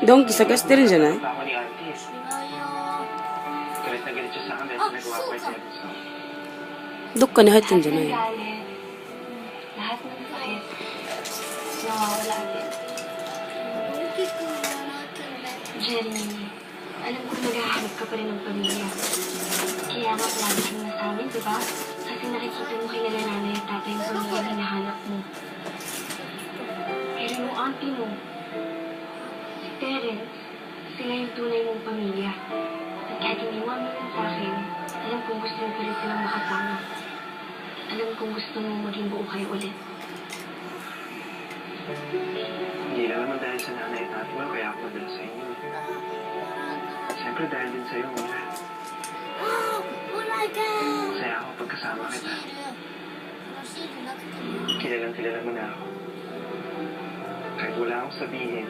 ドンキ探してるんじゃない？ Ako ni Auntie. Galit na galit siya sa akin dahil nagawa ko yung episode. どっかに入ってんじゃないの？ Lahat ng sakit, nawawala din. Jeremy, alam ko naghahanap ka pa rin ng pamilya. Kaya nga lagi kang nasabi, di ba? Kasi nakikita mo kay nanay at tatay yung pamilya na hinahanap mo. Pero yung auntie mo, si Terence, sila yung tunay mong pamilya. At kahit hindi mo aminin sa akin, alam kong gusto mo pa rin silang makasama. Alam kong gusto mo maging buo kayo ulit. Hindi lang naman dahil sa nanay at tatay mo, kaya ako nadala sa inyo. Siyempre dahil din sa'yo, Mila. Masaya ako pagkasama kita. Kilalang kilala mo na ako. Kahit wala akong sabihin,